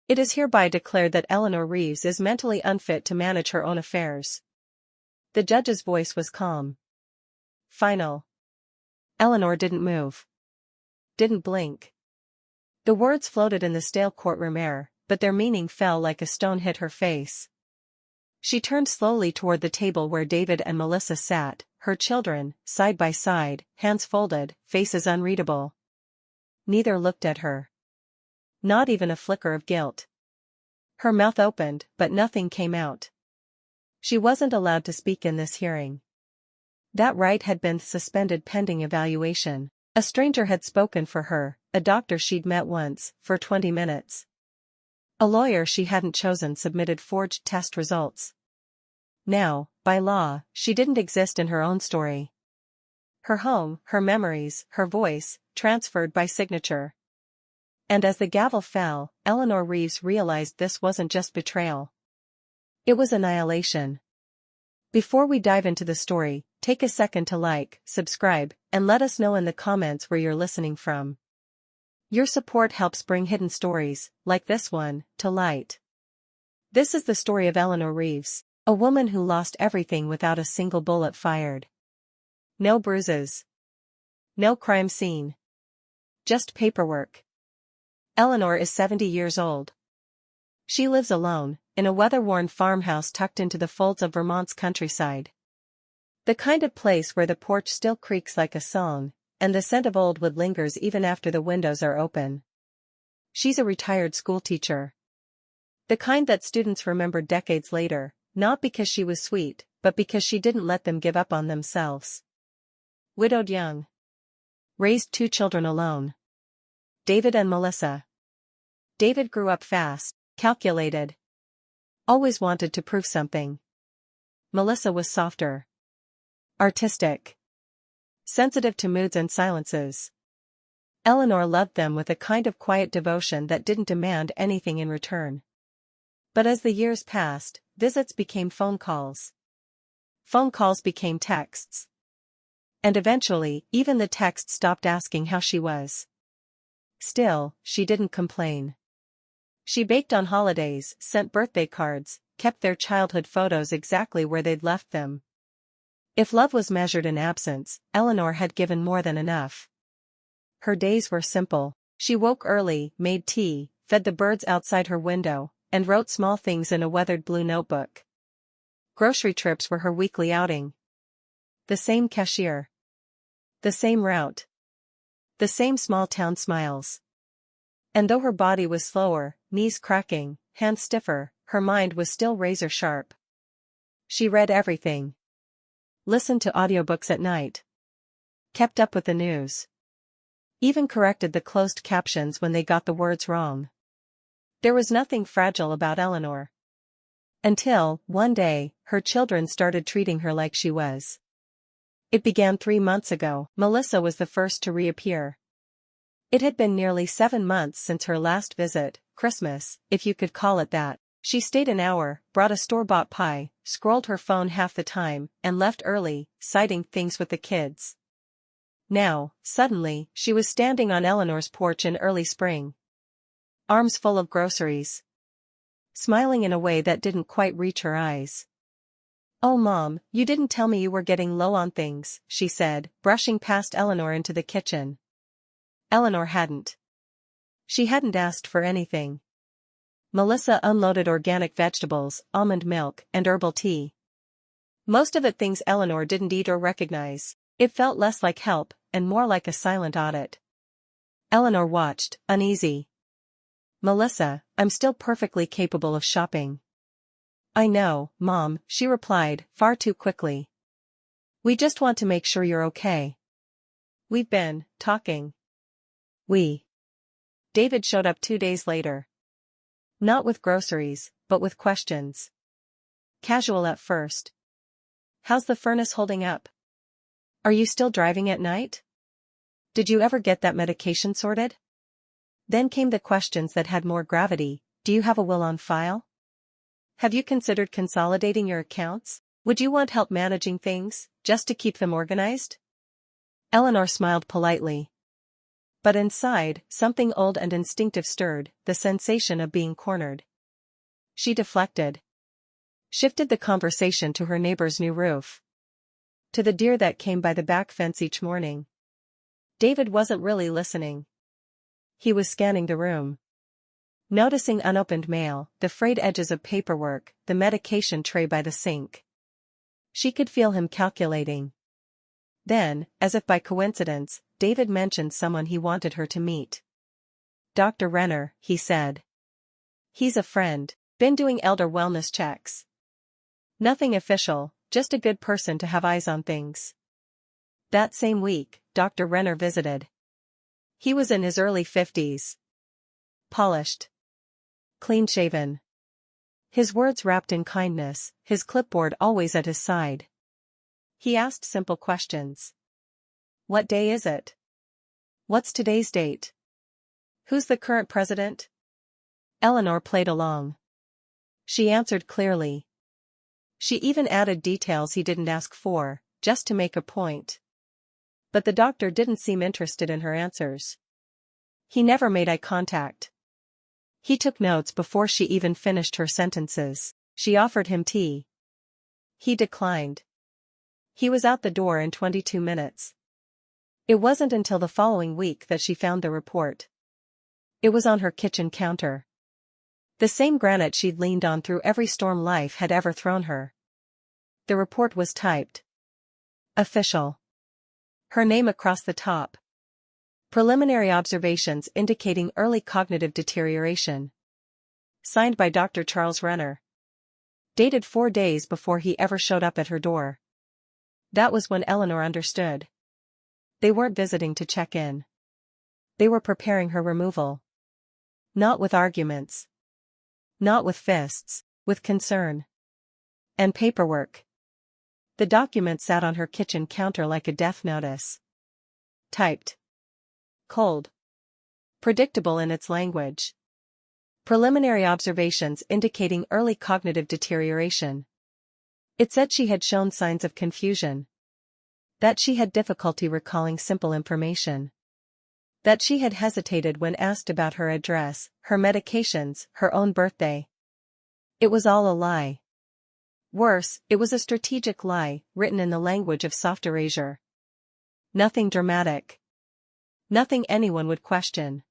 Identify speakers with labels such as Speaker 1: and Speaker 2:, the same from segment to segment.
Speaker 1: It is hereby declared that Eleanor Reeves is mentally unfit to manage her own affairs. The judge's voice was calm. Final. Eleanor didn't move. Didn't blink. The words floated in the stale courtroom air, but their meaning fell like a stone hit her face. She turned slowly toward the table where David and Melissa sat, her children, side by side, hands folded, faces unreadable. Neither looked at her. Not even a flicker of guilt. Her mouth opened, but nothing came out. She wasn't allowed to speak in this hearing. That right had been suspended pending evaluation. A stranger had spoken for her, a doctor she'd met once, for 20 minutes. A lawyer she hadn't chosen submitted forged test results. Now, by law, she didn't exist in her own story. Her home, her memories, her voice, transferred by signature. And as the gavel fell, Eleanor Reeves realized this wasn't just betrayal. It was annihilation. Before we dive into the story, take a second to like, subscribe, and let us know in the comments where you're listening from. Your support helps bring hidden stories, like this one, to light. This is the story of Eleanor Reeves, a woman who lost everything without a single bullet fired. No bruises. No crime scene. Just paperwork. Eleanor is 70 years old. She lives alone, in a weather-worn farmhouse tucked into the folds of Vermont's countryside. The kind of place where the porch still creaks like a song, and the scent of old wood lingers even after the windows are open. She's a retired schoolteacher. The kind that students remember decades later, not because she was sweet, but because she didn't let them give up on themselves. Widowed young. Raised 2 children alone. David and Melissa. David grew up fast, calculated. Always wanted to prove something. Melissa was softer. Artistic. Sensitive to moods and silences. Eleanor loved them with a kind of quiet devotion that didn't demand anything in return. But as the years passed, visits became phone calls. Phone calls became texts. And eventually, even the text stopped asking how she was. Still, she didn't complain. She baked on holidays, sent birthday cards, kept their childhood photos exactly where they'd left them. If love was measured in absence, Eleanor had given more than enough. Her days were simple. She woke early, made tea, fed the birds outside her window, and wrote small things in a weathered blue notebook. Grocery trips were her weekly outing. The same cashier. The same route. The same small-town smiles. And though her body was slower, knees cracking, hands stiffer, her mind was still razor-sharp. She read everything. Listened to audiobooks at night. Kept up with the news. Even corrected the closed captions when they got the words wrong. There was nothing fragile about Eleanor. Until, one day, her children started treating her like she was. It began 3 months ago. Melissa was the first to reappear. It had been nearly 7 months since her last visit, Christmas, if you could call it that. She stayed an hour, brought a store-bought pie, scrolled her phone half the time, and left early, citing things with the kids. Now, suddenly, she was standing on Eleanor's porch in early spring. Arms full of groceries. Smiling in a way that didn't quite reach her eyes. "Oh Mom, you didn't tell me you were getting low on things," she said, brushing past Eleanor into the kitchen. Eleanor hadn't. She hadn't asked for anything. Melissa unloaded organic vegetables, almond milk, and herbal tea. Most of it things Eleanor didn't eat or recognize. It felt less like help, and more like a silent audit. Eleanor watched, uneasy. "Melissa, I'm still perfectly capable of shopping." "I know, Mom," she replied, far too quickly. "We just want to make sure you're okay. We've been talking." David showed up 2 days later. Not with groceries, but with questions. Casual at first. "How's the furnace holding up? Are you still driving at night? Did you ever get that medication sorted?" Then came the questions that had more gravity. "Do you have a will on file? Have you considered consolidating your accounts? Would you want help managing things, just to keep them organized?" Eleanor smiled politely. But inside, something old and instinctive stirred, the sensation of being cornered. She deflected. Shifted the conversation to her neighbor's new roof. To the deer that came by the back fence each morning. David wasn't really listening. He was scanning the room. Noticing unopened mail, the frayed edges of paperwork, the medication tray by the sink. She could feel him calculating. Then, as if by coincidence, David mentioned someone he wanted her to meet. Dr. Renner, he said. He's a friend, been doing elder wellness checks. Nothing official, just a good person to have eyes on things. That same week, Dr. Renner visited. He was in his early 50s. Polished. Clean-shaven. His words wrapped in kindness, his clipboard always at his side. He asked simple questions. What day is it? What's today's date? Who's the current president? Eleanor played along. She answered clearly. She even added details he didn't ask for, just to make a point. But the doctor didn't seem interested in her answers. He never made eye contact. He took notes before she even finished her sentences. She offered him tea. He declined. He was out the door in 22 minutes. It wasn't until the following week that she found the report. It was on her kitchen counter. The same granite she'd leaned on through every storm life had ever thrown her. The report was typed. Official. Her name across the top. Preliminary observations indicating early cognitive deterioration. Signed by Dr. Charles Renner. Dated 4 days before he ever showed up at her door. That was when Eleanor understood. They weren't visiting to check in. They were preparing her removal. Not with arguments. Not with fists, with concern. And paperwork. The document sat on her kitchen counter like a death notice. Typed. Cold. Predictable in its language. Preliminary observations indicating early cognitive deterioration. It said she had shown signs of confusion. That she had difficulty recalling simple information. That she had hesitated when asked about her address, her medications, her own birthday. It was all a lie. Worse, it was a strategic lie, written in the language of soft erasure. Nothing dramatic. Nothing anyone would question.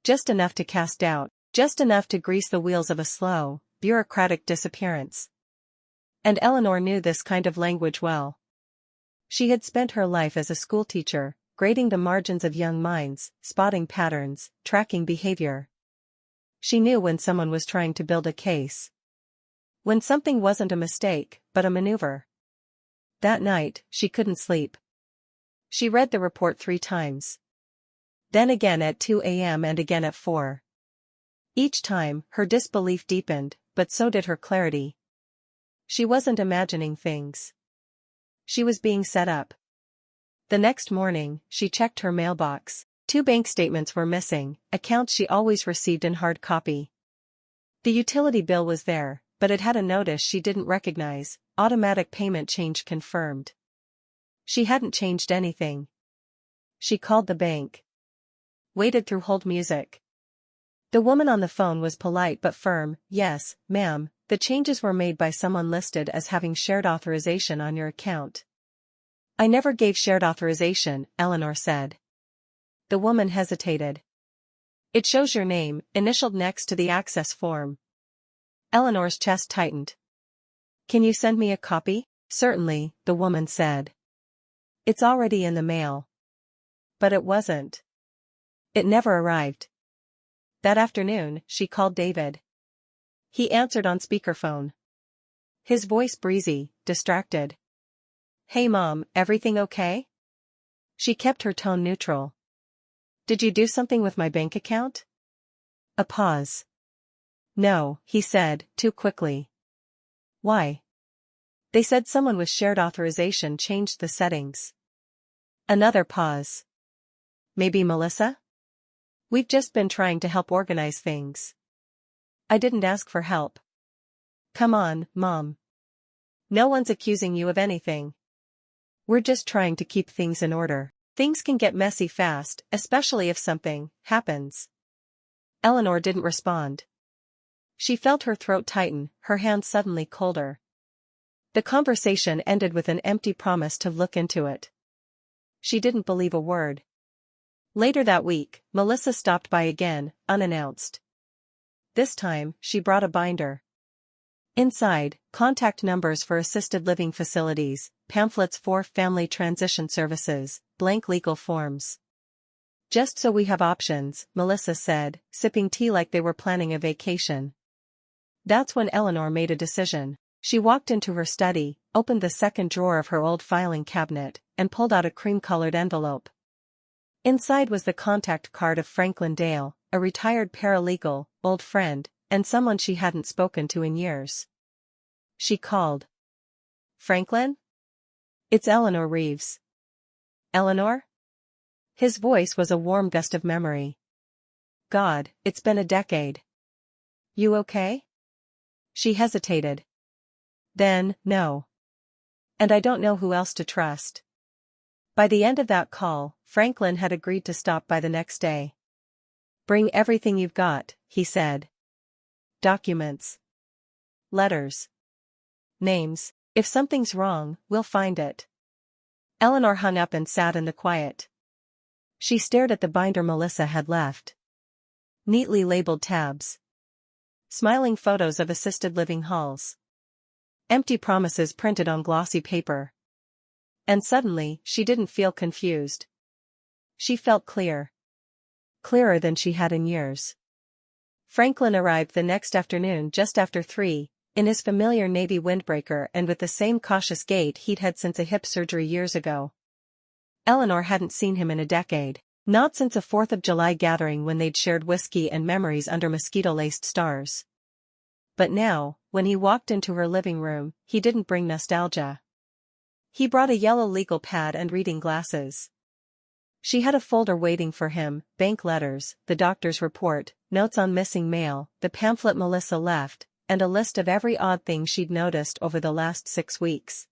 Speaker 1: Just enough to cast doubt, just enough to grease the wheels of a slow, bureaucratic disappearance. And Eleanor knew this kind of language well. She had spent her life as a schoolteacher, grading the margins of young minds, spotting patterns, tracking behavior. She knew when someone was trying to build a case. When something wasn't a mistake, but a maneuver. That night, she couldn't sleep. She read the report 3 times. Then again at 2 a.m. and again at 4. Each time, her disbelief deepened, but so did her clarity. She wasn't imagining things. She was being set up. The next morning, she checked her mailbox. 2 bank statements were missing, accounts she always received in hard copy. The utility bill was there, but it had a notice she didn't recognize, automatic payment change confirmed. She hadn't changed anything. She called the bank. Waited through hold music. The woman on the phone was polite but firm. Yes, ma'am, the changes were made by someone listed as having shared authorization on your account. I never gave shared authorization, Eleanor said. The woman hesitated. It shows your name, initialed next to the access form. Eleanor's chest tightened. Can you send me a copy? Certainly, the woman said. It's already in the mail. But it wasn't. It never arrived. That afternoon, she called David. He answered on speakerphone. His voice breezy, distracted. Hey Mom, everything okay? She kept her tone neutral. Did you do something with my bank account? A pause. No, he said, too quickly. Why? They said someone with shared authorization changed the settings. Another pause. Maybe Melissa? We've just been trying to help organize things. I didn't ask for help. Come on, Mom. No one's accusing you of anything. We're just trying to keep things in order. Things can get messy fast, especially if something happens. Eleanor didn't respond. She felt her throat tighten, her hands suddenly colder. The conversation ended with an empty promise to look into it. She didn't believe a word. Later that week, Melissa stopped by again, unannounced. This time, she brought a binder. Inside, contact numbers for assisted living facilities, pamphlets for family transition services, blank legal forms. Just so we have options, Melissa said, sipping tea like they were planning a vacation. That's when Eleanor made a decision. She walked into her study, opened the second drawer of her old filing cabinet, and pulled out a cream-colored envelope. Inside was the contact card of Franklin Dale, a retired paralegal, old friend, and someone she hadn't spoken to in years. She called. "Franklin? It's Eleanor Reeves." "Eleanor?" His voice was a warm gust of memory. "God, it's been a decade. You okay?" She hesitated. Then, "No. And I don't know who else to trust." By the end of that call, Franklin had agreed to stop by the next day. "Bring everything you've got," he said. "Documents. Letters. Names. If something's wrong, we'll find it." Eleanor hung up and sat in the quiet. She stared at the binder Melissa had left. Neatly labeled tabs. Smiling photos of assisted living halls. Empty promises printed on glossy paper. And suddenly, she didn't feel confused. She felt clear. Clearer than she had in years. Franklin arrived the next afternoon just after 3, in his familiar navy windbreaker and with the same cautious gait he'd had since a hip surgery years ago. Eleanor hadn't seen him in a decade, not since a 4th of July gathering when they'd shared whiskey and memories under mosquito-laced stars. But now, when he walked into her living room, he didn't bring nostalgia. He brought a yellow legal pad and reading glasses. She had a folder waiting for him, bank letters, the doctor's report, notes on missing mail, the pamphlet Melissa left, and a list of every odd thing she'd noticed over the last 6 weeks.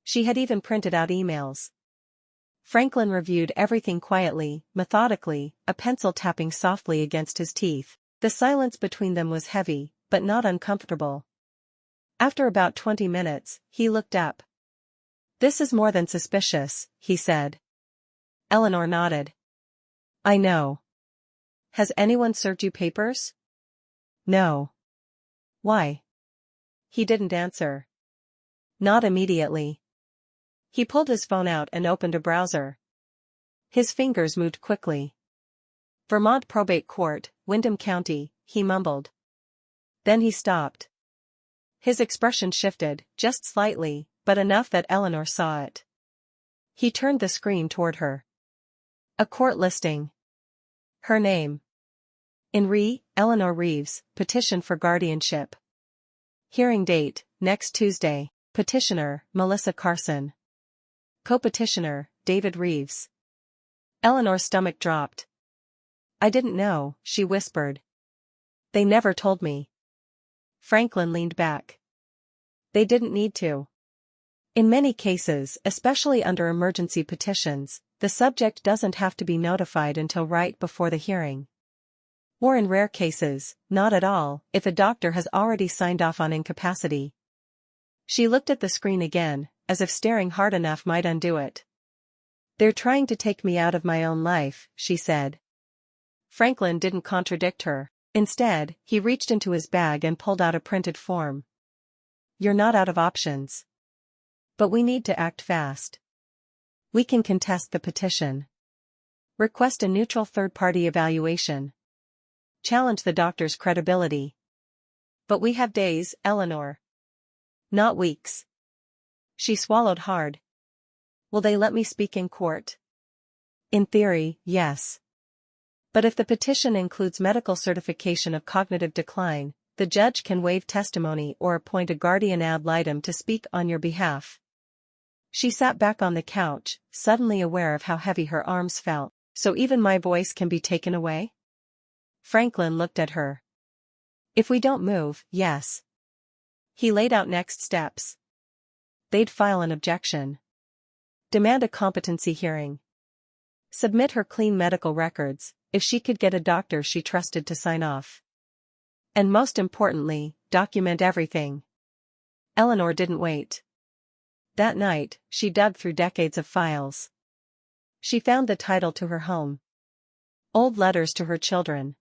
Speaker 1: She had even printed out emails. Franklin reviewed everything quietly, methodically, a pencil tapping softly against his teeth. The silence between them was heavy, but not uncomfortable. After about 20 minutes, he looked up. "This is more than suspicious," he said. Eleanor nodded. "I know. Has anyone served you papers?" "No." "Why?" He didn't answer. "Not immediately." He pulled his phone out and opened a browser. His fingers moved quickly. "Vermont Probate Court, Windham County," he mumbled. Then he stopped. His expression shifted, just slightly, but enough that Eleanor saw it. He turned the screen toward her. A court listing. Her name. Eleanor Reeves, petition for guardianship. Hearing date, next Tuesday. Petitioner, Melissa Carson. Co-petitioner, David Reeves. Eleanor's stomach dropped. "I didn't know," she whispered. "They never told me." Franklin leaned back. "They didn't need to. In many cases, especially under emergency petitions, the subject doesn't have to be notified until right before the hearing. Or in rare cases, not at all, if a doctor has already signed off on incapacity." She looked at the screen again, as if staring hard enough might undo it. "They're trying to take me out of my own life," she said. Franklin didn't contradict her. Instead, he reached into his bag and pulled out a printed form. "You're not out of options. But we need to act fast. We can contest the petition. Request a neutral third-party evaluation. Challenge the doctor's credibility. But we have days, Eleanor. Not weeks." She swallowed hard. "Will they let me speak in court?" "In theory, yes. But if the petition includes medical certification of cognitive decline, the judge can waive testimony or appoint a guardian ad litem to speak on your behalf." She sat back on the couch, suddenly aware of how heavy her arms felt. "So even my voice can be taken away?" Franklin looked at her. "If we don't move, yes." He laid out next steps. They'd file an objection. Demand a competency hearing. Submit her clean medical records, if she could get a doctor she trusted to sign off. And most importantly, document everything. Eleanor didn't wait. That night, she dug through decades of files. She found the title to her home. Old letters to her children.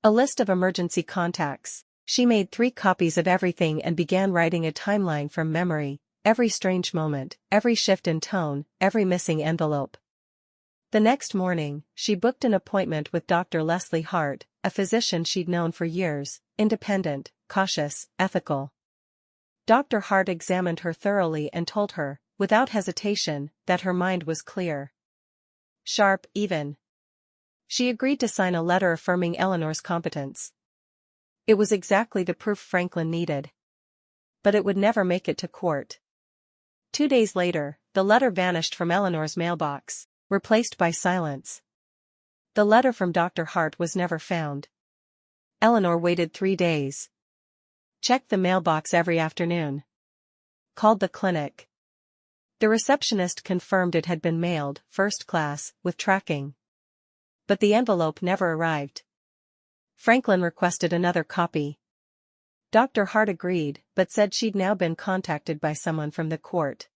Speaker 1: A list of emergency contacts. She made 3 copies of everything and began writing a timeline from memory, every strange moment, every shift in tone, every missing envelope. The next morning, she booked an appointment with Dr. Leslie Hart, a physician she'd known for years, independent, cautious, ethical. Dr. Hart examined her thoroughly and told her, without hesitation, that her mind was clear. Sharp, even. She agreed to sign a letter affirming Eleanor's competence. It was exactly the proof Franklin needed. But it would never make it to court. 2 days later, the letter vanished from Eleanor's mailbox, replaced by silence. The letter from Dr. Hart was never found. Eleanor waited 3 days. Checked the mailbox every afternoon. Called the clinic. The receptionist confirmed it had been mailed, first class, with tracking. But the envelope never arrived. Franklin requested another copy. Dr. Hart agreed, but said she'd now been contacted by someone from the court.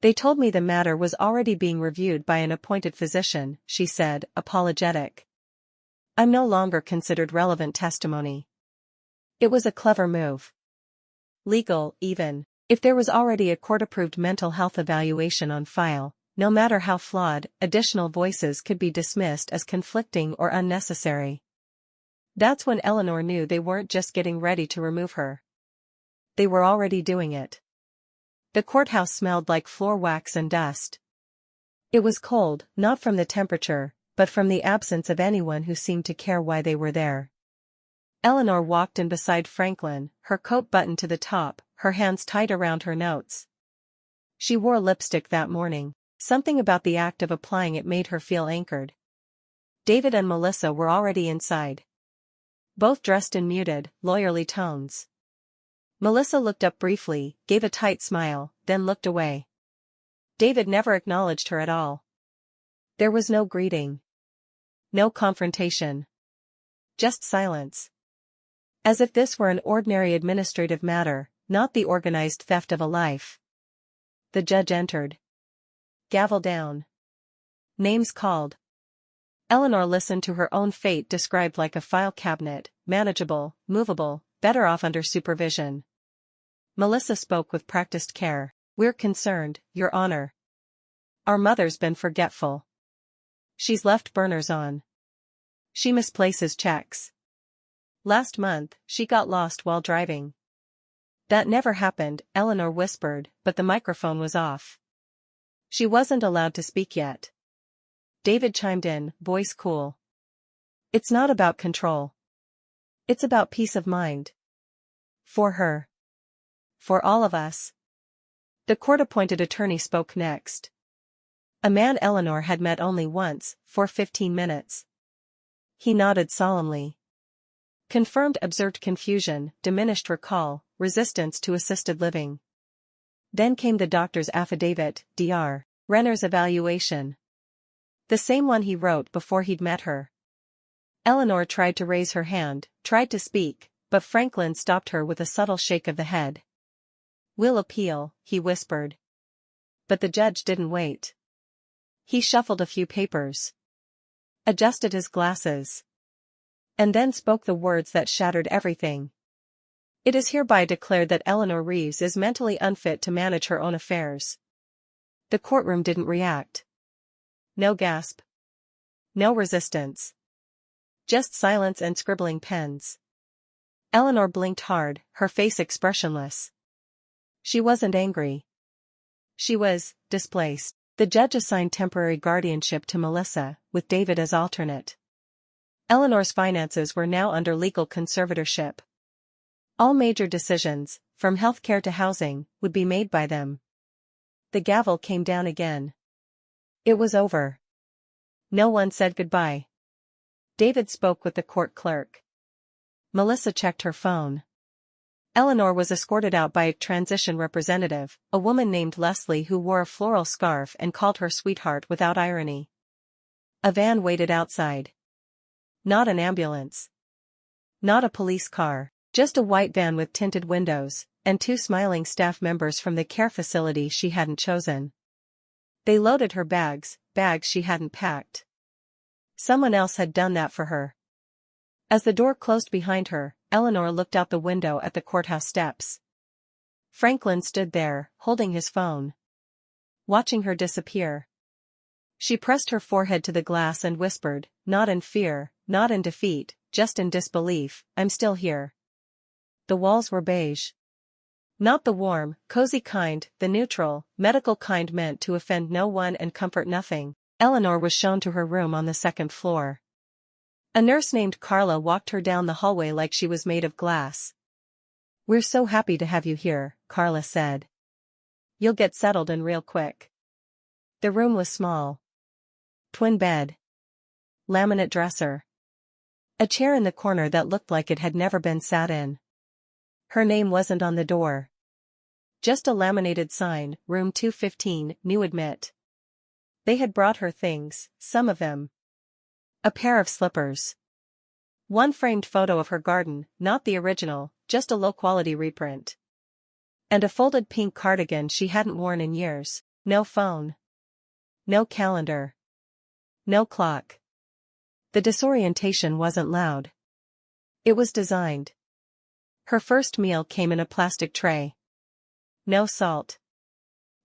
Speaker 1: They told me the matter was already being reviewed by an appointed physician, she said, apologetic. I'm no longer considered relevant testimony. It was a clever move. Legal, even. If there was already a court-approved mental health evaluation on file, no matter how flawed, additional voices could be dismissed as conflicting or unnecessary. That's when Eleanor knew they weren't just getting ready to remove her. They were already doing it. The courthouse smelled like floor wax and dust. It was cold, not from the temperature, but from the absence of anyone who seemed to care why they were there. Eleanor walked in beside Franklin, her coat buttoned to the top, her hands tight around her notes. She wore lipstick that morning. Something about the act of applying it made her feel anchored. David and Melissa were already inside. Both dressed in muted, lawyerly tones. Melissa looked up briefly, gave a tight smile, then looked away. David never acknowledged her at all. There was no greeting. No confrontation. Just silence. As if this were an ordinary administrative matter, not the organized theft of a life. The judge entered. Gavel down. Names called. Eleanor listened to her own fate described like a file cabinet, manageable, movable, better off under supervision. Melissa spoke with practiced care. We're concerned, Your Honor. Our mother's been forgetful. She's left burners on. She misplaces checks. Last month, she got lost while driving. That never happened, Eleanor whispered, but the microphone was off. She wasn't allowed to speak yet. David chimed in, voice cool. It's not about control. It's about peace of mind. For her. For all of us. The court-appointed attorney spoke next. A man Eleanor had met only once, for 15 minutes. He nodded solemnly. Confirmed observed confusion, diminished recall, resistance to assisted living. Then came the doctor's affidavit, Dr. Renner's evaluation. The same one he wrote before he'd met her. Eleanor tried to raise her hand, tried to speak, but Franklin stopped her with a subtle shake of the head. We'll appeal, he whispered. But the judge didn't wait. He shuffled a few papers. Adjusted his glasses. And then spoke the words that shattered everything. It is hereby declared that Eleanor Reeves is mentally unfit to manage her own affairs. The courtroom didn't react. No gasp. No resistance. Just silence and scribbling pens. Eleanor blinked hard, her face expressionless. She wasn't angry. She was displaced. The judge assigned temporary guardianship to Melissa, with David as alternate. Eleanor's finances were now under legal conservatorship. All major decisions, from healthcare to housing, would be made by them. The gavel came down again. It was over. No one said goodbye. David spoke with the court clerk. Melissa checked her phone. Eleanor was escorted out by a transition representative, a woman named Leslie who wore a floral scarf and called her sweetheart without irony. A van waited outside. Not an ambulance. Not a police car. Just a white van with tinted windows, and two smiling staff members from the care facility she hadn't chosen. They loaded her bags she hadn't packed. Someone else had done that for her. As the door closed behind her, Eleanor looked out the window at the courthouse steps. Franklin stood there, holding his phone. Watching her disappear. She pressed her forehead to the glass and whispered, not in fear, not in defeat, just in disbelief, I'm still here. The walls were beige. Not the warm, cozy kind, the neutral, medical kind meant to offend no one and comfort nothing. Eleanor was shown to her room on the second floor. A nurse named Carla walked her down the hallway like she was made of glass. We're so happy to have you here, Carla said. You'll get settled in real quick. The room was small. Twin bed. Laminate dresser. A chair in the corner that looked like it had never been sat in. Her name wasn't on the door. Just a laminated sign, room 215, new admit. They had brought her things, some of them. A pair of slippers. One framed photo of her garden, not the original, just a low-quality reprint. And a folded pink cardigan she hadn't worn in years. No phone. No calendar. No clock. The disorientation wasn't loud. It was designed. Her first meal came in a plastic tray. No salt.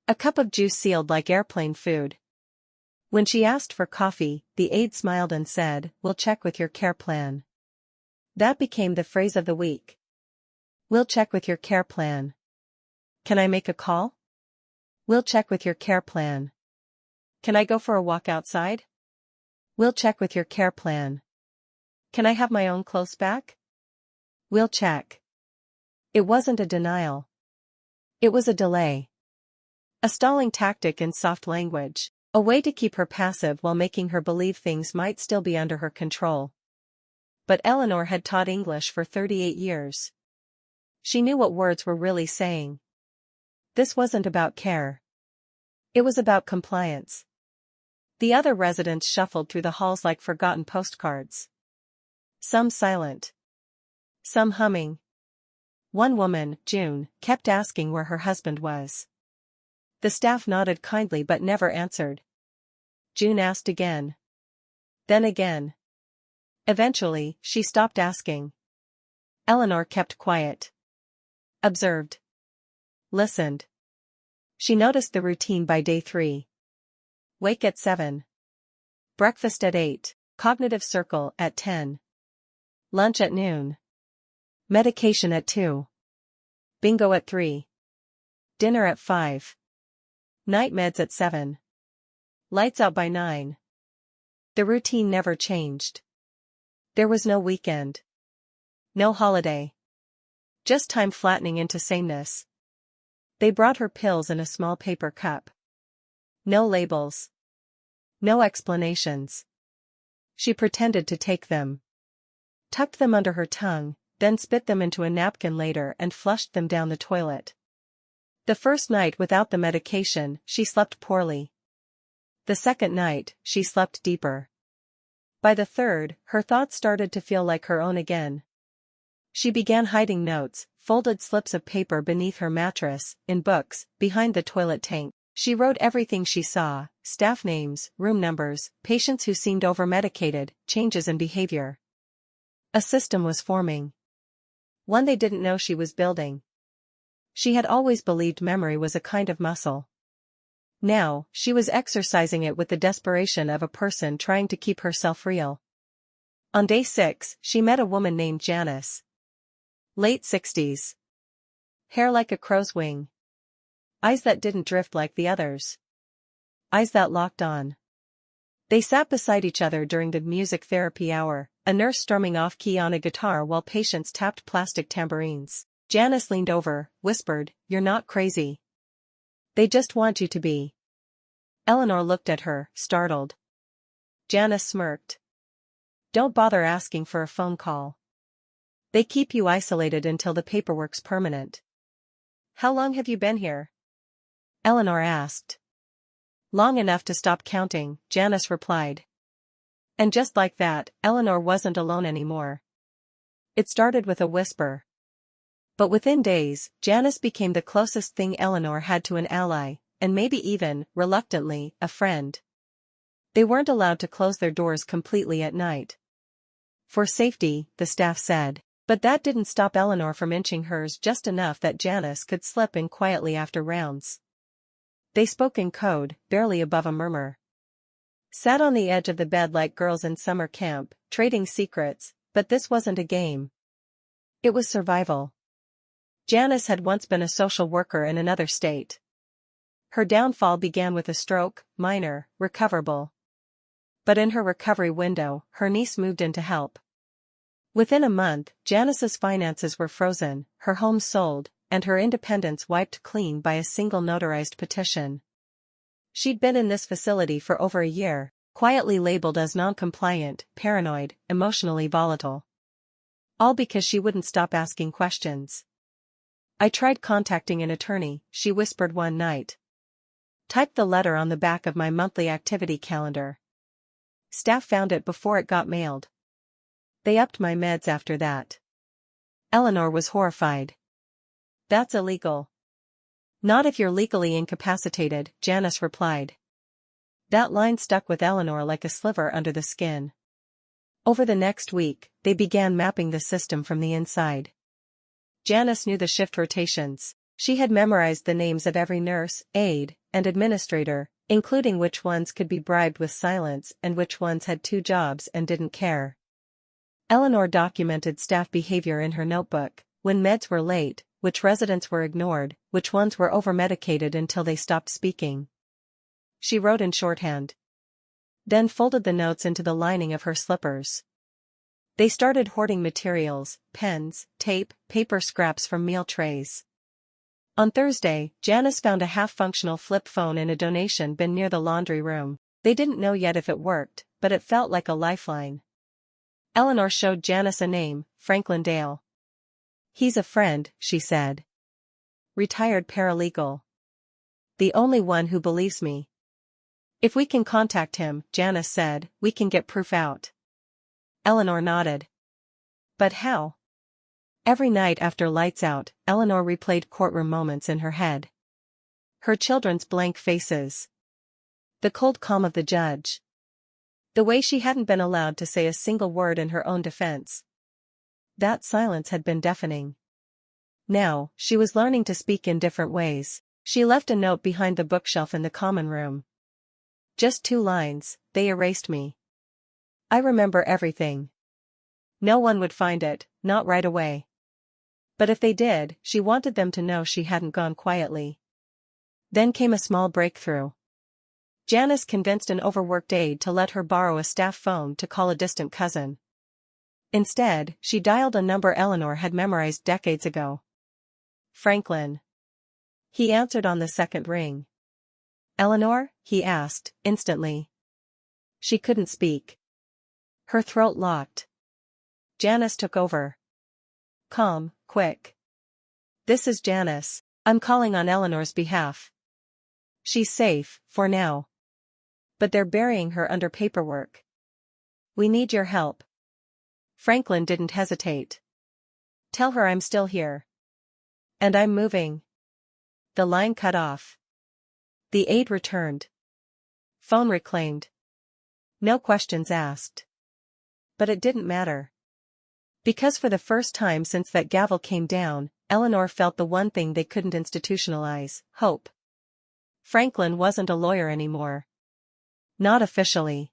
Speaker 1: A cup of juice sealed like airplane food. When she asked for coffee, the aide smiled and said, "We'll check with your care plan." That became the phrase of the week. "We'll check with your care plan." "Can I make a call?" "We'll check with your care plan." "Can I go for a walk outside?" "We'll check with your care plan." "Can I have my own clothes back?" "We'll check." It wasn't a denial. It was a delay. A stalling tactic in soft language, a way to keep her passive while making her believe things might still be under her control. But Eleanor had taught English for 38 years. She knew what words were really saying. This wasn't about care. It was about compliance. The other residents shuffled through the halls like forgotten postcards. Some silent. Some humming. One woman, June, kept asking where her husband was. The staff nodded kindly but never answered. June asked again. Then again. Eventually, she stopped asking. Eleanor kept quiet. Observed. Listened. She noticed the routine by day 3. Wake at 7. Breakfast at 8, cognitive circle at 10. Lunch at noon. Medication at 2. Bingo at 3. Dinner at 5. Night meds at 7. Lights out by 9. The routine never changed. There was no weekend. No holiday. Just time flattening into sameness. They brought her pills in a small paper cup. No labels. No explanations. She pretended to take them. Tucked them under her tongue, then spit them into a napkin later and flushed them down the toilet. The first night without the medication, she slept poorly. The second night, she slept deeper. By the third, her thoughts started to feel like her own again. She began hiding notes, folded slips of paper beneath her mattress, in books, behind the toilet tank. She wrote everything she saw, staff names, room numbers, patients who seemed over-medicated, changes in behavior. A system was forming. One they didn't know she was building. She had always believed memory was a kind of muscle. Now, she was exercising it with the desperation of a person trying to keep herself real. On day 6, she met a woman named Janice. Late 60s. Hair like a crow's wing. Eyes that didn't drift like the others. Eyes that locked on. They sat beside each other during the music therapy hour, a nurse strumming off-key on a guitar while patients tapped plastic tambourines. Janice leaned over, whispered, "You're not crazy. They just want you to be." Eleanor looked at her, startled. Janice smirked. "Don't bother asking for a phone call. They keep you isolated until the paperwork's permanent." "How long have you been here?" Eleanor asked. "Long enough to stop counting," Janice replied. And just like that, Eleanor wasn't alone anymore. It started with a whisper. But within days, Janice became the closest thing Eleanor had to an ally, and maybe even, reluctantly, a friend. They weren't allowed to close their doors completely at night. For safety, the staff said. But that didn't stop Eleanor from inching hers just enough that Janice could slip in quietly after rounds. They spoke in code, barely above a murmur. Sat on the edge of the bed like girls in summer camp, trading secrets, but this wasn't a game. It was survival. Janice had once been a social worker in another state. Her downfall began with a stroke, minor, recoverable. But in her recovery window, her niece moved in to help. Within a month, Janice's finances were frozen, her home sold, and her independence wiped clean by a single notarized petition. She'd been in this facility for over a year, quietly labeled as non-compliant, paranoid, emotionally volatile. All because she wouldn't stop asking questions. "I tried contacting an attorney," she whispered one night. "Typed the letter on the back of my monthly activity calendar. Staff found it before it got mailed. They upped my meds after that." Eleanor was horrified. "That's illegal." "Not if you're legally incapacitated," Janice replied. That line stuck with Eleanor like a sliver under the skin. Over the next week, they began mapping the system from the inside. Janice knew the shift rotations. She had memorized the names of every nurse, aide, and administrator, including which ones could be bribed with silence and which ones had two jobs and didn't care. Eleanor documented staff behavior in her notebook: when meds were late, which residents were ignored, which ones were over-medicated until they stopped speaking. She wrote in shorthand. Then folded the notes into the lining of her slippers. They started hoarding materials: pens, tape, paper scraps from meal trays. On Thursday, Janice found a half-functional flip phone in a donation bin near the laundry room. They didn't know yet if it worked, but it felt like a lifeline. Eleanor showed Janice a name: Franklin Dale. "He's a friend," she said. "Retired paralegal. The only one who believes me. If we can contact him," Janice said, "we can get proof out." Eleanor nodded. "But how?" Every night after lights out, Eleanor replayed courtroom moments in her head. Her children's blank faces. The cold calm of the judge. The way she hadn't been allowed to say a single word in her own defense. That silence had been deafening. Now, she was learning to speak in different ways. She left a note behind the bookshelf in the common room. "Just 2 lines, they erased me. I remember everything. No one would find it, not right away. But if they did, she wanted them to know she hadn't gone quietly." Then came a small breakthrough. Janice convinced an overworked aide to let her borrow a staff phone to call a distant cousin. Instead, she dialed a number Eleanor had memorized decades ago. "Franklin." He answered on the second ring. "Eleanor?" he asked, instantly. She couldn't speak. Her throat locked. Janice took over. "Calm, quick. This is Janice. I'm calling on Eleanor's behalf. She's safe, for now. But they're burying her under paperwork. We need your help." Franklin didn't hesitate. "Tell her I'm still here. And I'm moving." The line cut off. The aide returned. Phone reclaimed. No questions asked. But it didn't matter. Because for the first time since that gavel came down, Eleanor felt the one thing they couldn't institutionalize: hope. Franklin wasn't a lawyer anymore. Not officially.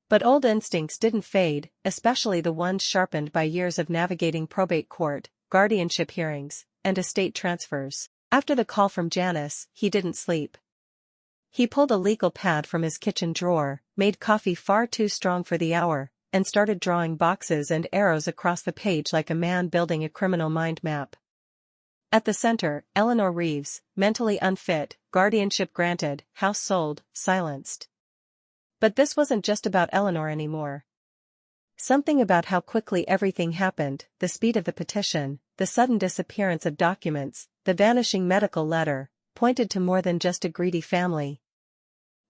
Speaker 1: But old instincts didn't fade, especially the ones sharpened by years of navigating probate court, guardianship hearings, and estate transfers. After the call from Janice, he didn't sleep. He pulled a legal pad from his kitchen drawer, made coffee far too strong for the hour, and started drawing boxes and arrows across the page like a man building a criminal mind map. At the center, Eleanor Reeves, mentally unfit, guardianship granted, house sold, silenced. But this wasn't just about Eleanor anymore. Something about how quickly everything happened, the speed of the petition, the sudden disappearance of documents, the vanishing medical letter, pointed to more than just a greedy family.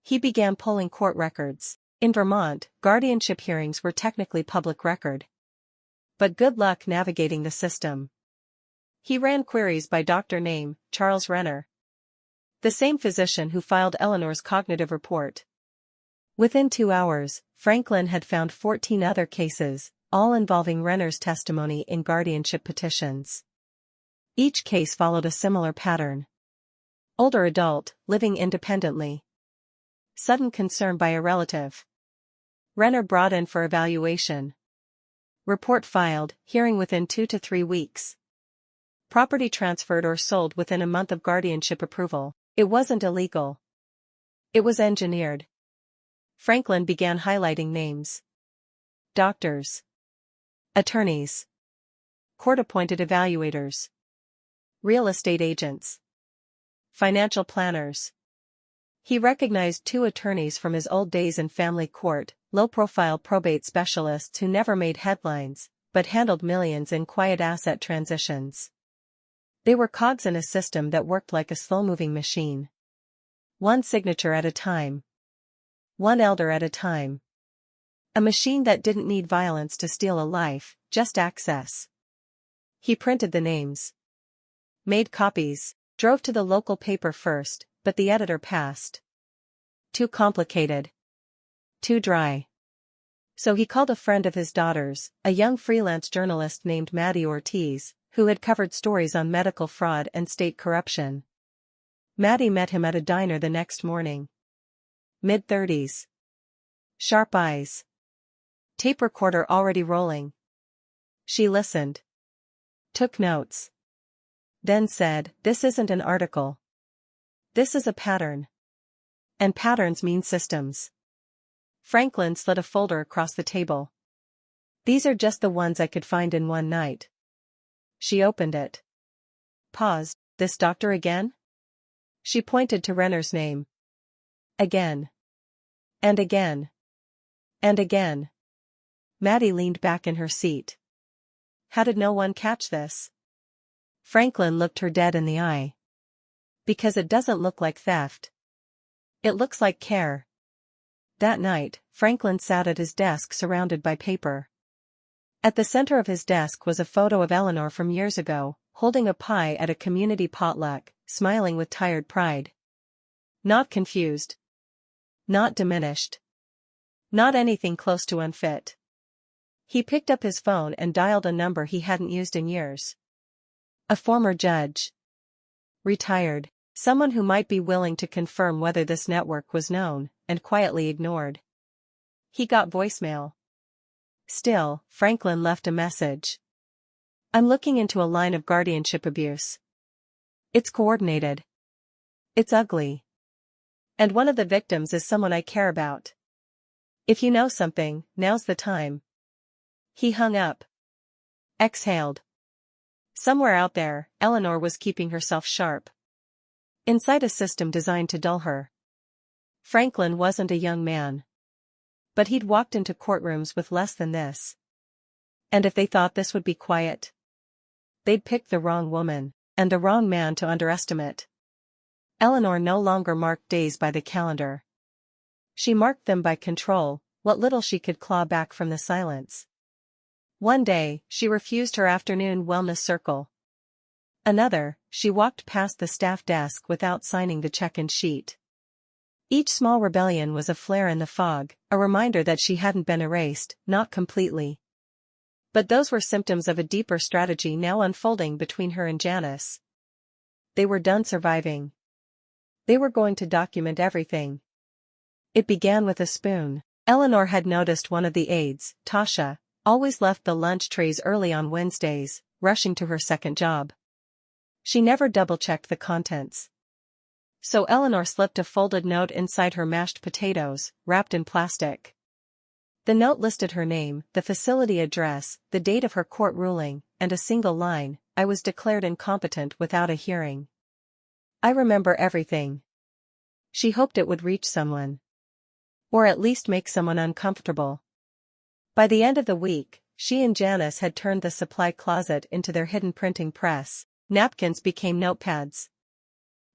Speaker 1: He began pulling court records. In Vermont, guardianship hearings were technically public record. But good luck navigating the system. He ran queries by doctor name, Charles Renner. The same physician who filed Eleanor's cognitive report. Within 2 hours, Franklin had found 14 other cases, all involving Renner's testimony in guardianship petitions. Each case followed a similar pattern. Older adult, living independently. Sudden concern by a relative. Renner brought in for evaluation. Report filed, hearing within 2 to 3 weeks. Property transferred or sold within a month of guardianship approval. It wasn't illegal. It was engineered. Franklin began highlighting names. Doctors. Attorneys. Court-appointed evaluators. Real estate agents. Financial planners. He recognized 2 attorneys from his old days in family court, low-profile probate specialists who never made headlines, but handled millions in quiet asset transitions. They were cogs in a system that worked like a slow-moving machine. One signature at a time. One elder at a time. A machine that didn't need violence to steal a life, just access. He printed the names. Made copies, drove to the local paper first, but the editor passed. Too complicated. Too dry. So he called a friend of his daughter's, a young freelance journalist named Maddie Ortiz, who had covered stories on medical fraud and state corruption. Maddie met him at a diner the next morning. Mid-30s. Sharp eyes. Tape recorder already rolling. She listened. Took notes. Then said, "This isn't an article. This is a pattern. And patterns mean systems." Franklin slid a folder across the table. "These are just the ones I could find in one night." She opened it. Paused. "This doctor again?" She pointed to Renner's name. Again. And again. And again. Maddie leaned back in her seat. How did no one catch this? Franklin looked her dead in the eye. Because it doesn't look like theft. It looks like care. That night, Franklin sat at his desk surrounded by paper. At the center of his desk was a photo of Eleanor from years ago, holding a pie at a community potluck, smiling with tired pride. Not confused. Not diminished. Not anything close to unfit. He picked up his phone and dialed a number he hadn't used in years. A former judge. Retired. Someone who might be willing to confirm whether this network was known, and quietly ignored. He got voicemail. Still, Franklin left a message. "I'm looking into a line of guardianship abuse. It's coordinated. It's ugly. And one of the victims is someone I care about. If you know something, now's the time." He hung up. Exhaled. Somewhere out there, Eleanor was keeping herself sharp. Inside a system designed to dull her. Franklin wasn't a young man. But he'd walked into courtrooms with less than this. And if they thought this would be quiet, they'd picked the wrong woman, and the wrong man to underestimate. Eleanor no longer marked days by the calendar. She marked them by control, what little she could claw back from the silence. One day, she refused her afternoon wellness circle. Another, she walked past the staff desk without signing the check-in sheet. Each small rebellion was a flare in the fog, a reminder that she hadn't been erased, not completely. But those were symptoms of a deeper strategy now unfolding between her and Janice. They were done surviving. They were going to document everything. It began with a spoon. Eleanor had noticed one of the aides, Tasha, always left the lunch trays early on Wednesdays, rushing to her second job. She never double-checked the contents. So Eleanor slipped a folded note inside her mashed potatoes, wrapped in plastic. The note listed her name, the facility address, the date of her court ruling, and a single line, "I was declared incompetent without a hearing. I remember everything." She hoped it would reach someone. Or at least make someone uncomfortable. By the end of the week, she and Janice had turned the supply closet into their hidden printing press. Napkins became notepads.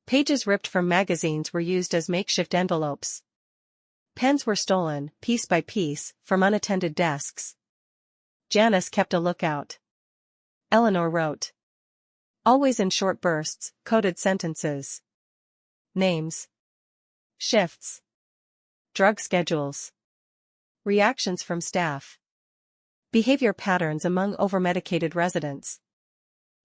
Speaker 1: Pages ripped from magazines were used as makeshift envelopes. Pens were stolen, piece by piece, from unattended desks. Janice kept a lookout. Eleanor wrote. Always in short bursts, coded sentences. Names. Shifts. Drug schedules. Reactions from staff. Behavior patterns among overmedicated residents.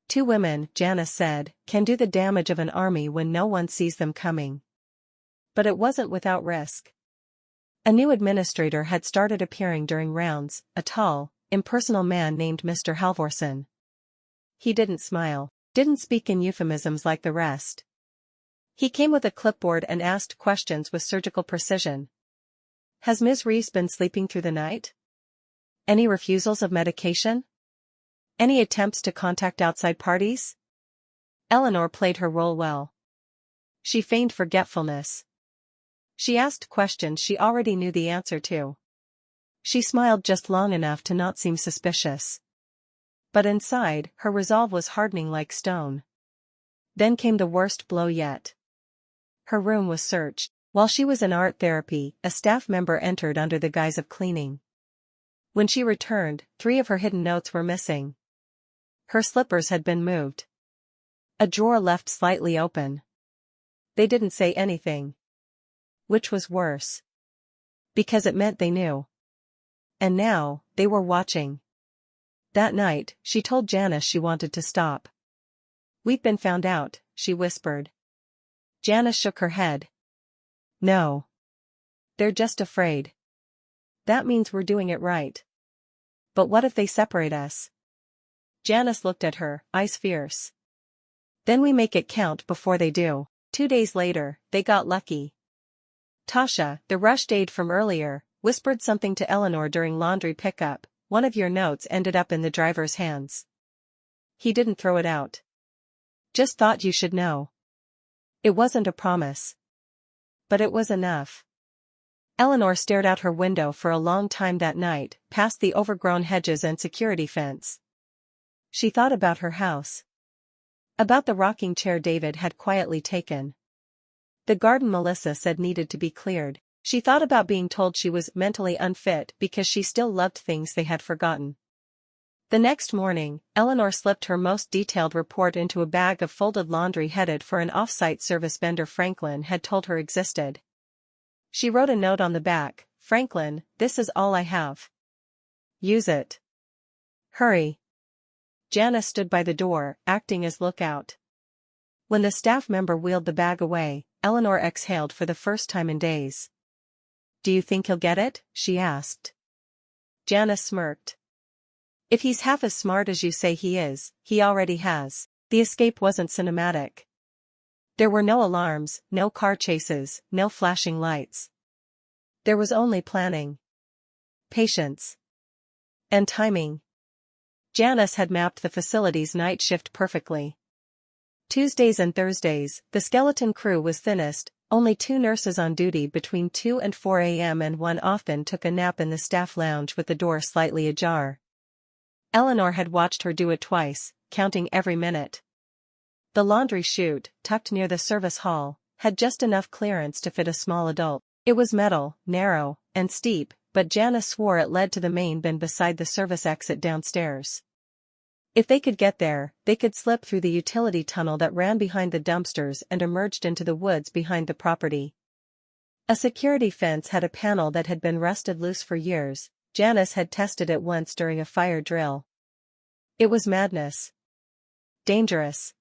Speaker 1: 2 women, Janice said, can do the damage of an army when no one sees them coming. But it wasn't without risk. A new administrator had started appearing during rounds, a tall, impersonal man named Mr. Halvorson. He didn't smile, didn't speak in euphemisms like the rest. He came with a clipboard and asked questions with surgical precision. Has Ms. Reeves been sleeping through the night? Any refusals of medication? Any attempts to contact outside parties? Eleanor played her role well. She feigned forgetfulness. She asked questions she already knew the answer to. She smiled just long enough to not seem suspicious. But inside, her resolve was hardening like stone. Then came the worst blow yet. Her room was searched. While she was in art therapy, a staff member entered under the guise of cleaning. When she returned, 3 of her hidden notes were missing. Her slippers had been moved. A drawer left slightly open. They didn't say anything. Which was worse. Because it meant they knew. And now, they were watching. That night, she told Janice she wanted to stop. We've been found out, she whispered. Janice shook her head. No. They're just afraid. That means we're doing it right. But what if they separate us? Janice looked at her, eyes fierce. Then we make it count before they do. 2 days later, they got lucky. Tasha, the rushed aide from earlier, whispered something to Eleanor during laundry pickup. One of your notes ended up in the driver's hands. He didn't throw it out. Just thought you should know. It wasn't a promise. But it was enough. Eleanor stared out her window for a long time that night, past the overgrown hedges and security fence. She thought about her house. About the rocking chair David had quietly taken. The garden Melissa said needed to be cleared. She thought about being told she was mentally unfit because she still loved things they had forgotten. The next morning, Eleanor slipped her most detailed report into a bag of folded laundry headed for an off-site service vendor Franklin had told her existed. She wrote a note on the back, Franklin, this is all I have. Use it. Hurry. Janice stood by the door, acting as lookout. When the staff member wheeled the bag away, Eleanor exhaled for the first time in days. Do you think he'll get it? She asked. Janice smirked. If he's half as smart as you say he is, he already has. The escape wasn't cinematic. There were no alarms, no car chases, no flashing lights. There was only planning. Patience. And timing. Janice had mapped the facility's night shift perfectly. Tuesdays and Thursdays, the skeleton crew was thinnest, only 2 nurses on duty between 2 and 4 a.m. and one often took a nap in the staff lounge with the door slightly ajar. Eleanor had watched her do it twice, counting every minute. The laundry chute, tucked near the service hall, had just enough clearance to fit a small adult. It was metal, narrow, and steep, but Janice swore it led to the main bin beside the service exit downstairs. If they could get there, they could slip through the utility tunnel that ran behind the dumpsters and emerged into the woods behind the property. A security fence had a panel that had been rusted loose for years. Janice had tested it once during a fire drill. It was madness. Dangerous.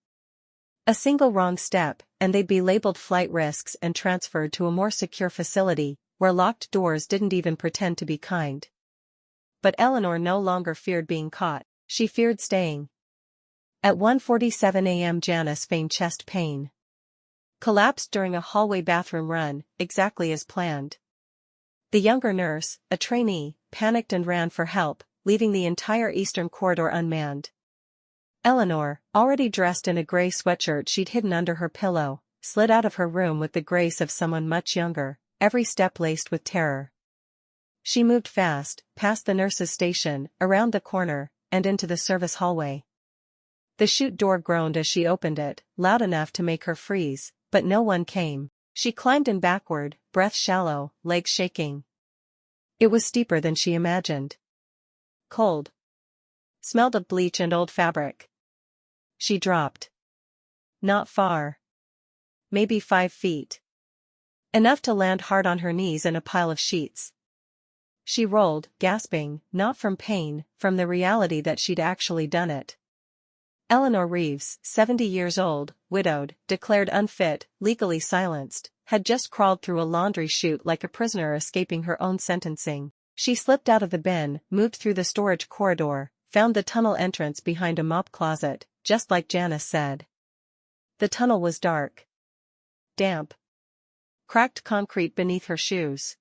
Speaker 1: A single wrong step, and they'd be labeled flight risks and transferred to a more secure facility, where locked doors didn't even pretend to be kind. But Eleanor no longer feared being caught, she feared staying. At 1:47 a.m. Janice feigned chest pain. Collapsed during a hallway bathroom run, exactly as planned. The younger nurse, a trainee, panicked and ran for help, leaving the entire eastern corridor unmanned. Eleanor, already dressed in a gray sweatshirt she'd hidden under her pillow, slid out of her room with the grace of someone much younger, every step laced with terror. She moved fast, past the nurse's station, around the corner, and into the service hallway. The chute door groaned as she opened it, loud enough to make her freeze, but no one came. She climbed in backward, breath shallow, legs shaking. It was steeper than she imagined. Cold. Smelled of bleach and old fabric. She dropped. Not far. Maybe 5 feet. Enough to land hard on her knees in a pile of sheets. She rolled, gasping, not from pain, from the reality that she'd actually done it. Eleanor Reeves, 70 years old, widowed, declared unfit, legally silenced, had just crawled through a laundry chute like a prisoner escaping her own sentencing. She slipped out of the bin, moved through the storage corridor, found the tunnel entrance behind a mop closet, just like Janice said. The tunnel was dark. Damp. Cracked concrete beneath her shoes.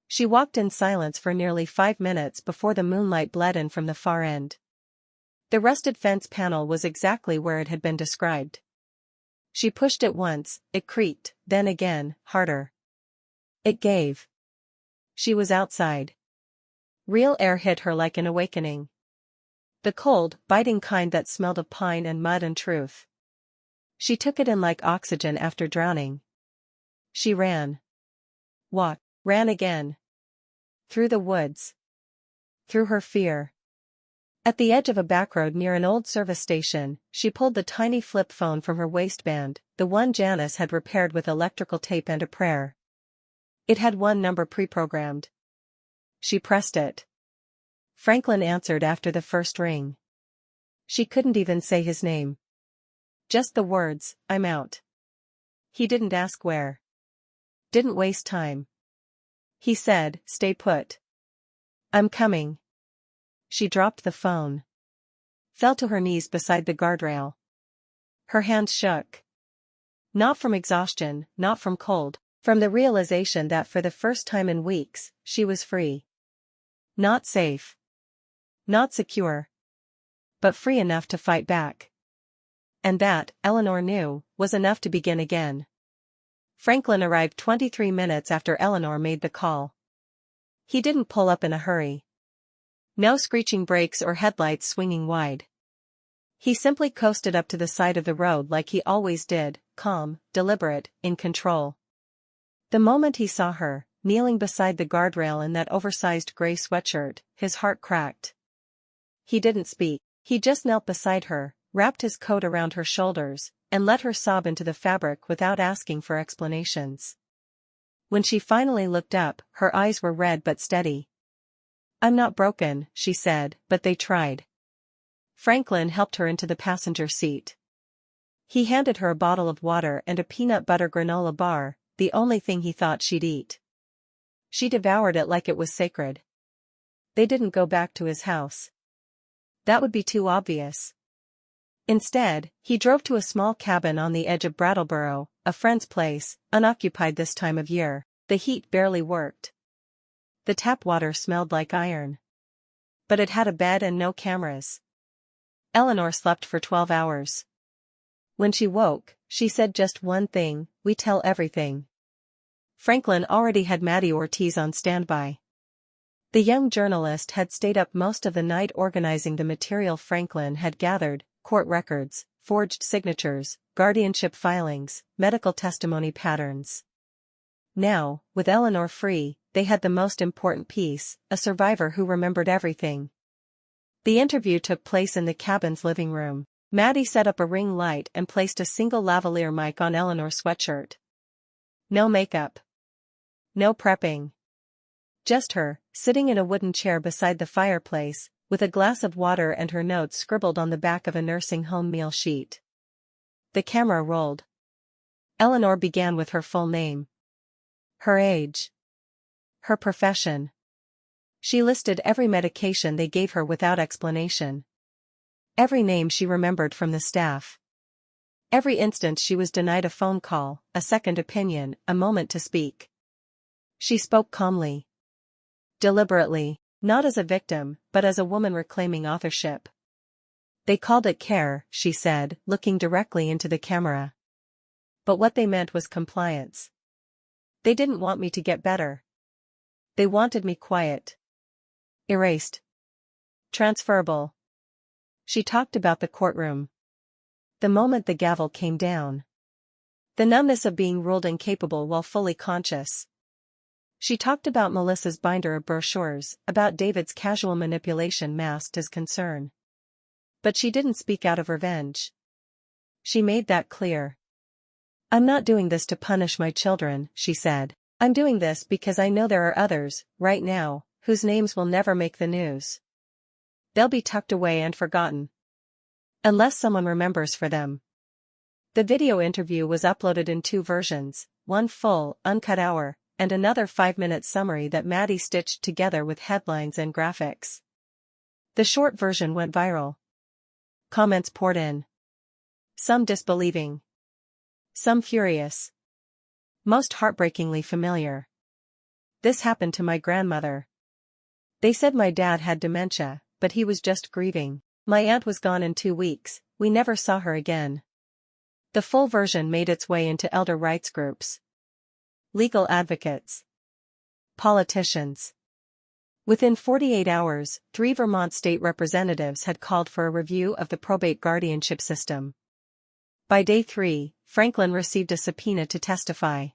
Speaker 1: She walked in silence for nearly 5 minutes before the moonlight bled in from the far end. The rusted fence panel was exactly where it had been described. She pushed it once, it creaked, then again, harder. It gave. She was outside. Real air hit her like an awakening. The cold, biting kind that smelled of pine and mud and truth. She took it in like oxygen after drowning. She ran. Walked. Ran again. Through the woods. Through her fear. At the edge of a backroad near an old service station, she pulled the tiny flip phone from her waistband, the one Janice had repaired with electrical tape and a prayer. It had one number pre-programmed. She pressed it. Franklin answered after the first ring. She couldn't even say his name. Just the words, "I'm out." He didn't ask where. Didn't waste time. He said, "Stay put. I'm coming." She dropped the phone. Fell to her knees beside the guardrail. Her hands shook. Not from exhaustion, not from cold, from the realization that for the first time in weeks, she was free. Not safe. Not secure. But free enough to fight back. And that, Eleanor knew, was enough to begin again. Franklin arrived 23 minutes after Eleanor made the call. He didn't pull up in a hurry. No screeching brakes or headlights swinging wide. He simply coasted up to the side of the road like he always did, calm, deliberate, in control. The moment he saw her, kneeling beside the guardrail in that oversized gray sweatshirt, his heart cracked. He didn't speak. He just knelt beside her, wrapped his coat around her shoulders, and let her sob into the fabric without asking for explanations. When she finally looked up, her eyes were red but steady. "I'm not broken," she said, "but they tried." Franklin helped her into the passenger seat. He handed her a bottle of water and a peanut butter granola bar, the only thing he thought she'd eat. She devoured it like it was sacred. They didn't go back to his house. That would be too obvious. Instead, he drove to a small cabin on the edge of Brattleboro, a friend's place, unoccupied this time of year. The heat barely worked. The tap water smelled like iron. But it had a bed and no cameras. Eleanor slept for 12 hours. When she woke, she said just one thing: "We tell everything." Franklin already had Maddie Ortiz on standby. The young journalist had stayed up most of the night organizing the material Franklin had gathered: court records, forged signatures, guardianship filings, medical testimony patterns. Now, with Eleanor free, they had the most important piece: a survivor who remembered everything. The interview took place in the cabin's living room. Maddie set up a ring light and placed a single lavalier mic on Eleanor's sweatshirt. No makeup. No prepping. Just her, sitting in a wooden chair beside the fireplace, with a glass of water and her notes scribbled on the back of a nursing home meal sheet. The camera rolled. Eleanor began with her full name. Her age. Her profession. She listed every medication they gave her without explanation. Every name she remembered from the staff. Every instant she was denied a phone call, a second opinion, a moment to speak. She spoke calmly. Deliberately, not as a victim, but as a woman reclaiming authorship. They called it care, she said, looking directly into the camera. But what they meant was compliance. They didn't want me to get better. They wanted me quiet. Erased. Transferable. She talked about the courtroom. The moment the gavel came down. The numbness of being ruled incapable while fully conscious. She talked about Melissa's binder of brochures, about David's casual manipulation masked as concern. But she didn't speak out of revenge. She made that clear. "I'm not doing this to punish my children," she said. "I'm doing this because I know there are others, right now, whose names will never make the news. They'll be tucked away and forgotten. Unless someone remembers for them." The video interview was uploaded in 2 versions, one full, uncut hour, and another 5-minute summary that Maddie stitched together with headlines and graphics. The short version went viral. Comments poured in. Some disbelieving. Some furious. Most heartbreakingly familiar. "This happened to my grandmother. They said my dad had dementia, but he was just grieving. My aunt was gone in 2 weeks, we never saw her again." The full version made its way into elder rights groups. Legal advocates. Politicians. Within 48 hours, 3 Vermont state representatives had called for a review of the probate guardianship system. By day 3, Franklin received a subpoena to testify.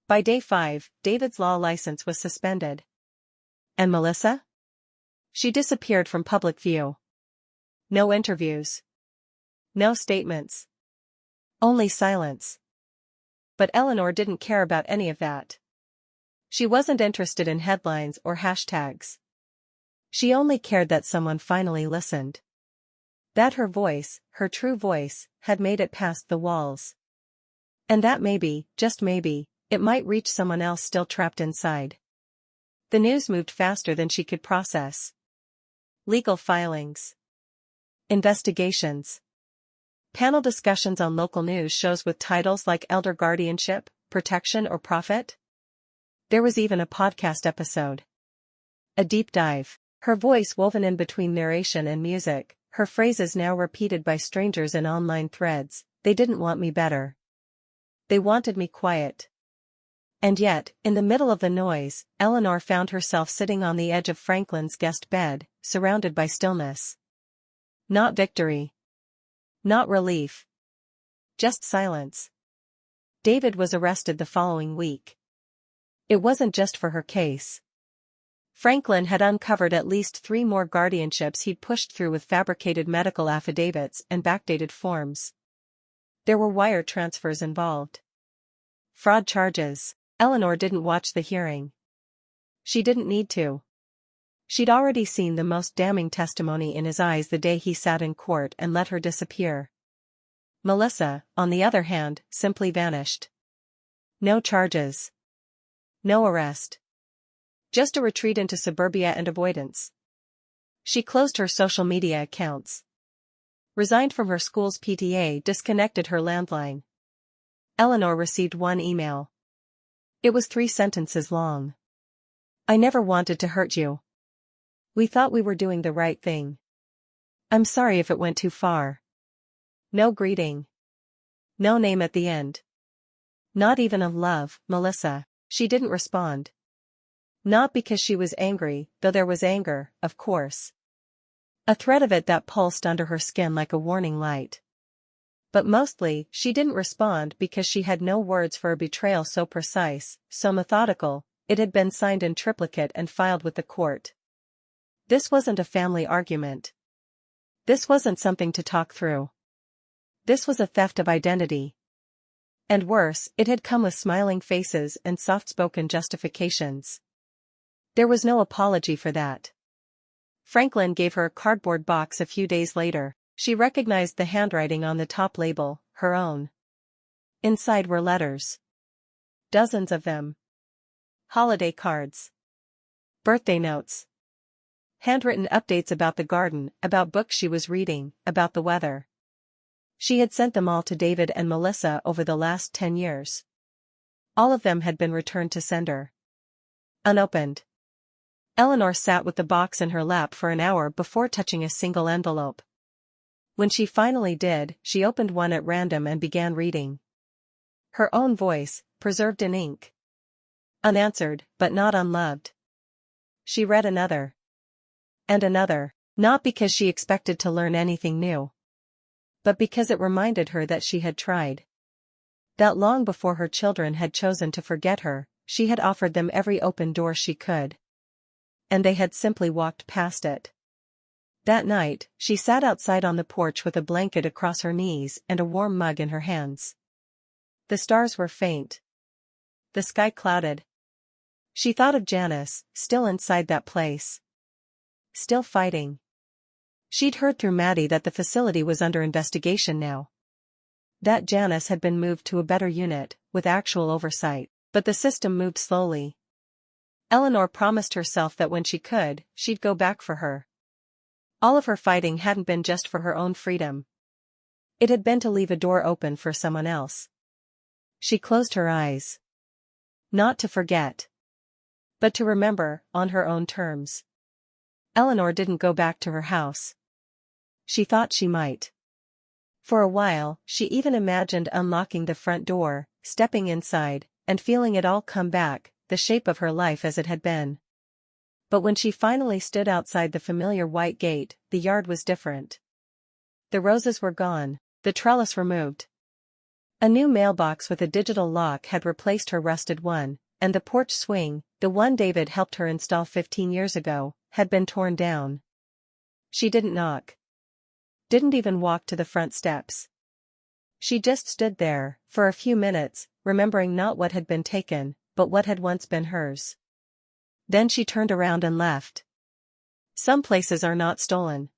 Speaker 1: By day 5, David's law license was suspended. And Melissa? She disappeared from public view. No interviews. No statements. Only silence. But Eleanor didn't care about any of that. She wasn't interested in headlines or hashtags. She only cared that someone finally listened. That her voice, her true voice, had made it past the walls. And that maybe, just maybe, it might reach someone else still trapped inside. The news moved faster than she could process. Legal filings. Investigations. Panel discussions on local news shows with titles like Elder Guardianship, Protection or Profit? There was even a podcast episode. A deep dive. Her voice woven in between narration and music, her phrases now repeated by strangers in online threads. "They didn't want me better. They wanted me quiet." And yet, in the middle of the noise, Eleanor found herself sitting on the edge of Franklin's guest bed, surrounded by stillness. Not victory. Not relief. Just silence. David was arrested the following week. It wasn't just for her case. Franklin had uncovered at least 3 more guardianships he'd pushed through with fabricated medical affidavits and backdated forms. There were wire transfers involved. Fraud charges. Eleanor didn't watch the hearing. She didn't need to. She'd already seen the most damning testimony in his eyes the day he sat in court and let her disappear. Melissa, on the other hand, simply vanished. No charges. No arrest. Just a retreat into suburbia and avoidance. She closed her social media accounts. Resigned from her school's PTA, disconnected her landline. Eleanor received one email. It was 3 sentences long. "I never wanted to hurt you. We thought we were doing the right thing. I'm sorry if it went too far." No greeting. No name at the end. Not even of love, Melissa. She didn't respond. Not because she was angry, though there was anger, of course. A thread of it that pulsed under her skin like a warning light. But mostly, she didn't respond because she had no words for a betrayal so precise, so methodical. It had been signed in triplicate and filed with the court. This wasn't a family argument. This wasn't something to talk through. This was a theft of identity. And worse, it had come with smiling faces and soft-spoken justifications. There was no apology for that. Franklin gave her a cardboard box a few days later. She recognized the handwriting on the top label, her own. Inside were letters. Dozens of them. Holiday cards. Birthday notes. Handwritten updates about the garden, about books she was reading, about the weather. She had sent them all to David and Melissa over the last 10 years. All of them had been returned to sender. Unopened. Eleanor sat with the box in her lap for an hour before touching a single envelope. When she finally did, she opened one at random and began reading. Her own voice, preserved in ink. Unanswered, but not unloved. She read another. And another, not because she expected to learn anything new, but because it reminded her that she had tried. That long before her children had chosen to forget her, she had offered them every open door she could. And they had simply walked past it. That night, she sat outside on the porch with a blanket across her knees and a warm mug in her hands. The stars were faint. The sky clouded. She thought of Janice, still inside that place. Still fighting. She'd heard through Maddie that the facility was under investigation now. That Janice had been moved to a better unit, with actual oversight, but the system moved slowly. Eleanor promised herself that when she could, she'd go back for her. All of her fighting hadn't been just for her own freedom. It had been to leave a door open for someone else. She closed her eyes. Not to forget. But to remember, on her own terms. Eleanor didn't go back to her house. She thought she might. For a while, she even imagined unlocking the front door, stepping inside, and feeling it all come back, the shape of her life as it had been. But when she finally stood outside the familiar white gate, the yard was different. The roses were gone, the trellis removed. A new mailbox with a digital lock had replaced her rusted one, and the porch swing, the one David helped her install 15 years ago, had been torn down. She didn't knock. Didn't even walk to the front steps. She just stood there, for a few minutes, remembering not what had been taken, but what had once been hers. Then she turned around and left. Some places are not stolen.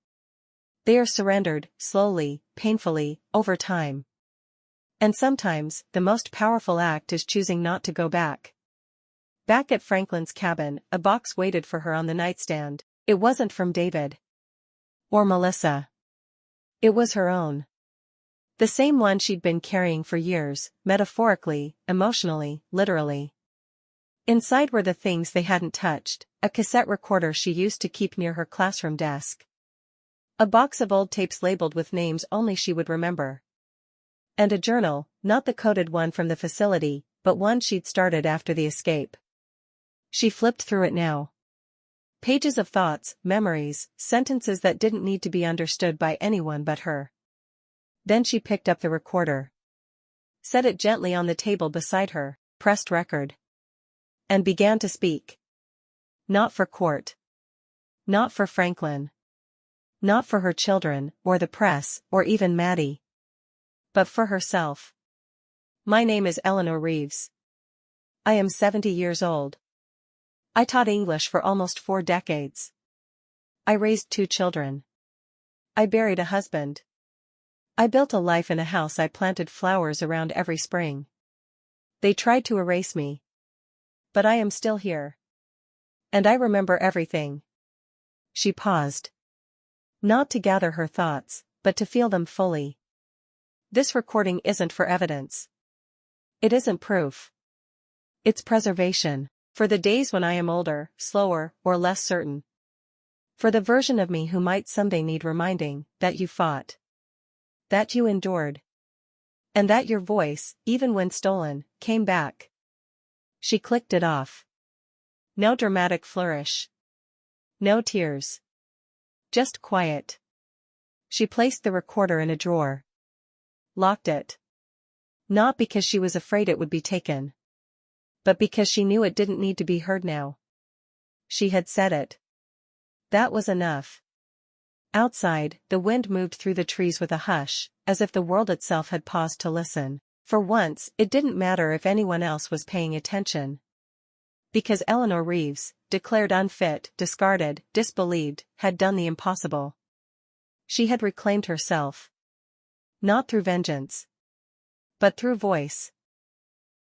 Speaker 1: They are surrendered, slowly, painfully, over time. And sometimes, the most powerful act is choosing not to go back. Back at Franklin's cabin, a box waited for her on the nightstand. It wasn't from David. Or Melissa. It was her own. The same one she'd been carrying for years, metaphorically, emotionally, literally. Inside were the things they hadn't touched, a cassette recorder she used to keep near her classroom desk. A box of old tapes labeled with names only she would remember. And a journal, not the coded one from the facility, but one she'd started after the escape. She flipped through it now. Pages of thoughts, memories, sentences that didn't need to be understood by anyone but her. Then she picked up the recorder. Set it gently on the table beside her, pressed record. And began to speak. Not for court. Not for Franklin. Not for her children, or the press, or even Maddie. But for herself. My name is Eleanor Reeves. I am 70 years old. I taught English for almost 4 decades. I raised 2 children. I buried a husband. I built a life in a house I planted flowers around every spring. They tried to erase me. But I am still here. And I remember everything. She paused. Not to gather her thoughts, but to feel them fully. This recording isn't for evidence. It isn't proof. It's preservation. For the days when I am older, slower, or less certain. For the version of me who might someday need reminding, that you fought. That you endured. And that your voice, even when stolen, came back. She clicked it off. No dramatic flourish. No tears. Just quiet. She placed the recorder in a drawer. Locked it. Not because she was afraid it would be taken. But because she knew it didn't need to be heard now. She had said it. That was enough. Outside, the wind moved through the trees with a hush, as if the world itself had paused to listen. For once, it didn't matter if anyone else was paying attention. Because Eleanor Reeves, declared unfit, discarded, disbelieved, had done the impossible. She had reclaimed herself. Not through vengeance. But through voice.